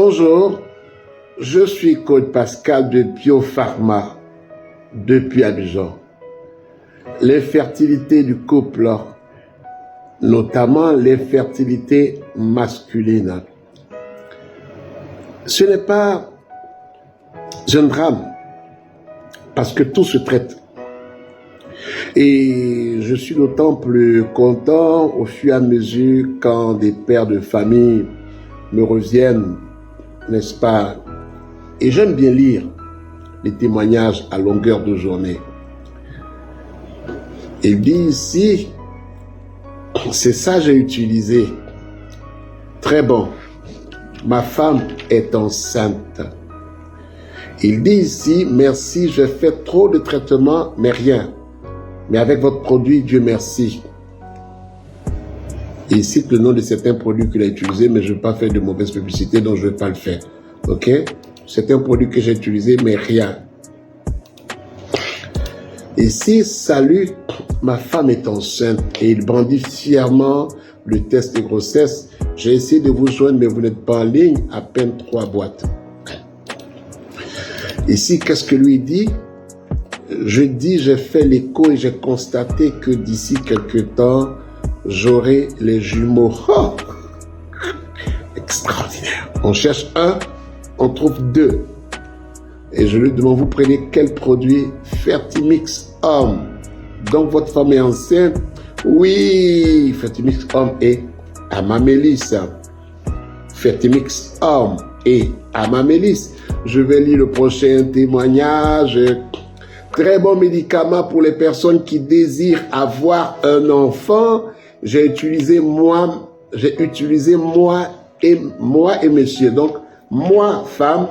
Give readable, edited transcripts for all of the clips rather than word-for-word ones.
Bonjour, je suis Claude Pascal de Biopharma depuis Abidjan. L'infertilité du couple, notamment l'infertilité masculine, ce n'est pas un drame parce que tout se traite. Et je suis d'autant plus content au fur et à mesure quand des pères de famille me reviennent, n'est-ce pas? Et j'aime bien lire les témoignages à longueur de journée. Il dit ici, c'est ça j'ai utilisé. Très bon. Ma femme est enceinte. Il dit ici, merci, j'ai fait trop de traitements, mais rien. Mais avec votre produit, Dieu merci. Il cite le nom de certains produits qu'il a utilisés, mais je ne veux pas faire de mauvaise publicité, donc je ne vais pas le faire. Ok? C'est un produit que j'ai utilisé, mais rien. Ici, salut, ma femme est enceinte et il brandit fièrement le test de grossesse. J'ai essayé de vous joindre, mais vous n'êtes pas en ligne, à peine 3 boîtes. Ici, qu'est-ce que lui dit? Je dis, j'ai fait l'écho et j'ai constaté que d'ici quelques temps, j'aurai les jumeaux. Oh! Extraordinaire. On cherche un, on trouve 2. Et je lui demande, vous prenez quel produit? Fertimix Homme. Donc votre femme est enceinte? Oui, Fertimix Homme et Amamélis. Fertimix Homme et Amamélis. Je vais lire le prochain témoignage. Très bon médicament pour les personnes qui désirent avoir un enfant. J'ai utilisé moi et monsieur. Donc, moi, femme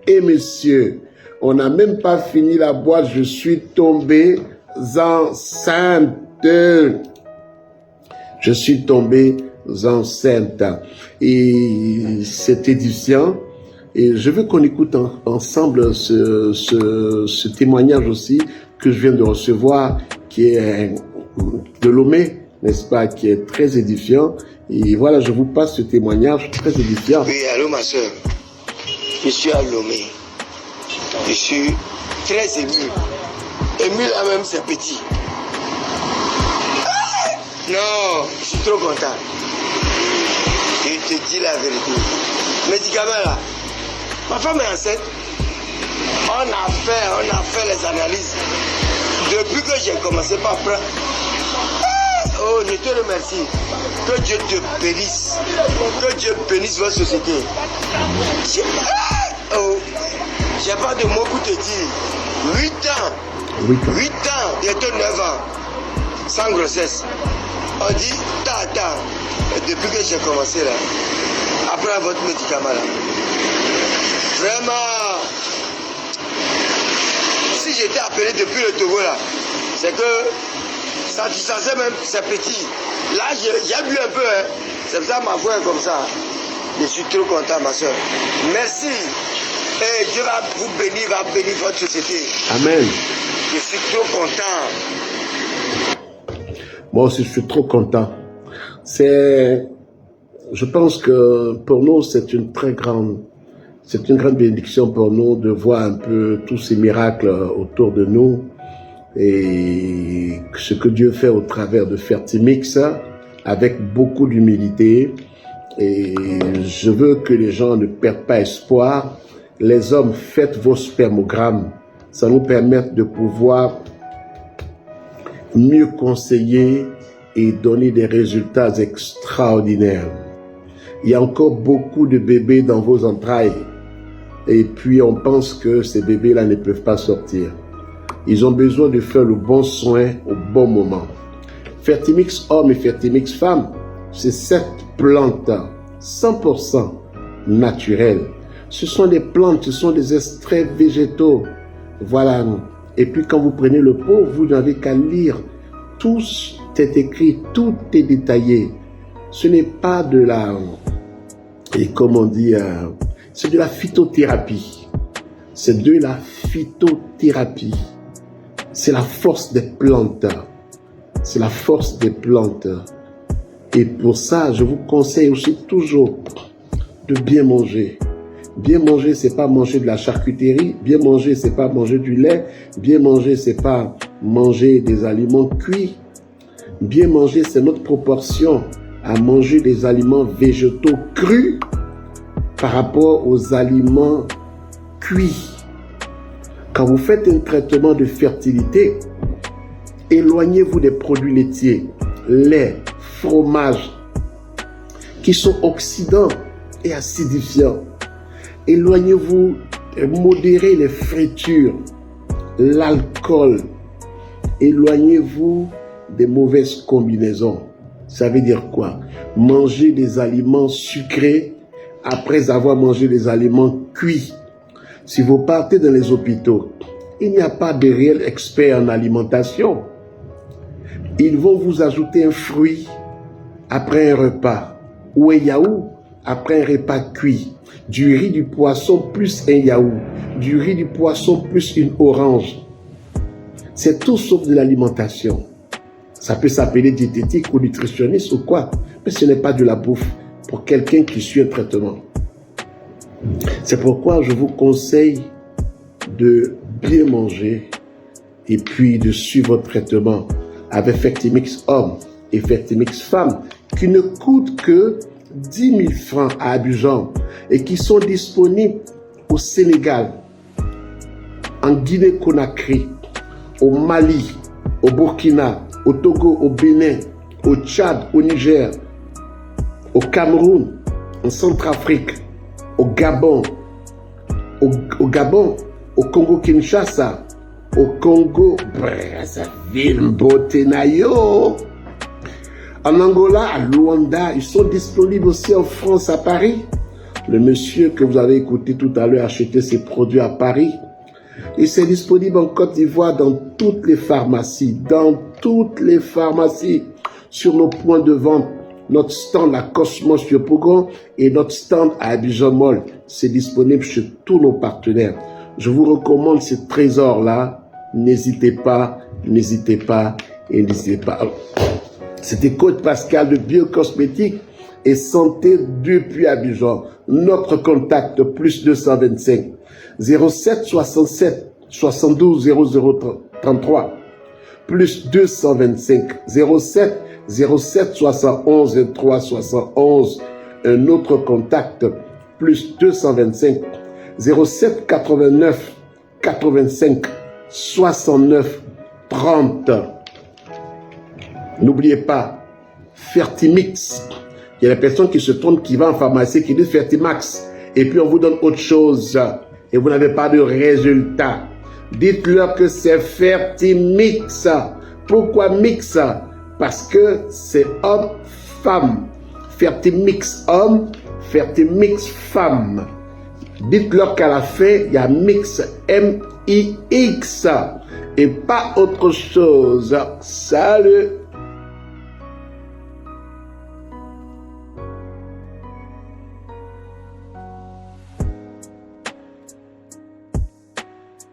et monsieur. On n'a même pas fini la boîte. Je suis tombée enceinte. Je suis tombée enceinte. Et c'est édifiant. Et je veux qu'on écoute ensemble ce témoignage aussi que je viens de recevoir, qui est de Lomé, n'est-ce pas, qui est très édifiant. Et voilà, je vous passe ce témoignage très édifiant. Oui, allô ma soeur. Je suis à Lomé. Je suis très ému. Ému là même, c'est petit. Non, je suis trop content. Je te dis la vérité. Médicament là. Ma femme est enceinte. On a fait les analyses. Depuis que j'ai commencé par prendre. Oh, je te remercie. Que Dieu te bénisse. Que Dieu bénisse votre société. J'ai pas de mots pour te dire. 8 ans. 8 ans, bientôt 9 ans. Sans grossesse. On dit, tata. Depuis que j'ai commencé là. Après votre médicament là. Vraiment, si j'étais appelé depuis le Togo là, c'est que ça distançait même, c'est petit. Là, j'ai bu un peu, hein. C'est pour ça que ma voix est comme ça. Je suis trop content, ma soeur. Merci. Et Dieu va vous bénir, va bénir votre société. Amen. Je suis trop content. Moi aussi, je suis trop content. Je pense que pour nous, c'est une grande bénédiction pour nous de voir un peu tous ces miracles autour de nous et ce que Dieu fait au travers de Fertimix avec beaucoup d'humilité. Et je veux que les gens ne perdent pas espoir. Les hommes, faites vos spermogrammes. Ça nous permet de pouvoir mieux conseiller et donner des résultats extraordinaires. Il y a encore beaucoup de bébés dans vos entrailles. Et puis, on pense que ces bébés-là ne peuvent pas sortir. Ils ont besoin de faire le bon soin au bon moment. Fertimix Homme et Fertimix Femme, c'est cette plante 100% naturelle. Ce sont des plantes, ce sont des extraits végétaux. Voilà. Et puis, quand vous prenez le pot, vous n'avez qu'à lire. Tout est écrit, tout est détaillé. Ce n'est pas de la... Et comme on dit... c'est de la phytothérapie. C'est de la phytothérapie. C'est la force des plantes. C'est la force des plantes. Et pour ça, je vous conseille aussi toujours de bien manger. Bien manger, c'est pas manger de la charcuterie. Bien manger, c'est pas manger du lait. Bien manger, c'est pas manger des aliments cuits. Bien manger, c'est notre proportion à manger des aliments végétaux crus par rapport aux aliments cuits. Quand vous faites un traitement de fertilité, éloignez-vous des produits laitiers, lait, fromage, qui sont oxydants et acidifiants. Éloignez-vous, modérez les fritures, l'alcool. Éloignez-vous des mauvaises combinaisons. Ça veut dire quoi? Manger des aliments sucrés après avoir mangé des aliments cuits. Si vous partez dans les hôpitaux, il n'y a pas de réels experts en alimentation. Ils vont vous ajouter un fruit après un repas ou un yaourt après un repas cuit. Du riz, du poisson plus un yaourt. Du riz, du poisson plus une orange. C'est tout sauf de l'alimentation. Ça peut s'appeler diététique ou nutritionniste ou quoi, mais ce n'est pas de la bouffe pour quelqu'un qui suit un traitement. C'est pourquoi je vous conseille de bien manger et puis de suivre votre traitement avec Fertimix Homme et Fertimix Femme qui ne coûtent que 10 000 francs à Abidjan et qui sont disponibles au Sénégal, en Guinée-Conakry, au Mali, au Burkina, au Togo, au Bénin, au Tchad, au Niger, au Cameroun, en Centrafrique, au Gabon, au Congo-Kinshasa, au Congo, Brazzaville, Botenayo, en Angola, à Luanda. Ils sont disponibles aussi en France, à Paris. Le monsieur que vous avez écouté tout à l'heure acheter ses produits à Paris. Et c'est disponible en Côte d'Ivoire dans toutes les pharmacies. Dans toutes les pharmacies. Sur nos points de vente. Notre stand à Cosmos Yopougon et notre stand à Abidjan Mall. C'est disponible chez tous nos partenaires. Je vous recommande ces trésors-là. N'hésitez pas, n'hésitez pas et n'hésitez pas. C'était Coach Pascal de Biocosmétique et Santé depuis Abidjan. Notre contact plus 225 07 67 72 00 33 plus 225 07 07 71 3 71. Un autre contact plus 225 07 89 85 69 30. N'oubliez pas, Fertimix. Il y a des personnes qui se trompent, qui vont en pharmacie, qui disent Fertimax. Et puis on vous donne autre chose. Et vous n'avez pas de résultat. Dites-leur que c'est Fertimix. Pourquoi mix? Parce que c'est homme-femme. Fertimix homme, Fertimix femme. Dites-leur qu'à la fin, il y a mix, M-I-X. Et pas autre chose. Salut!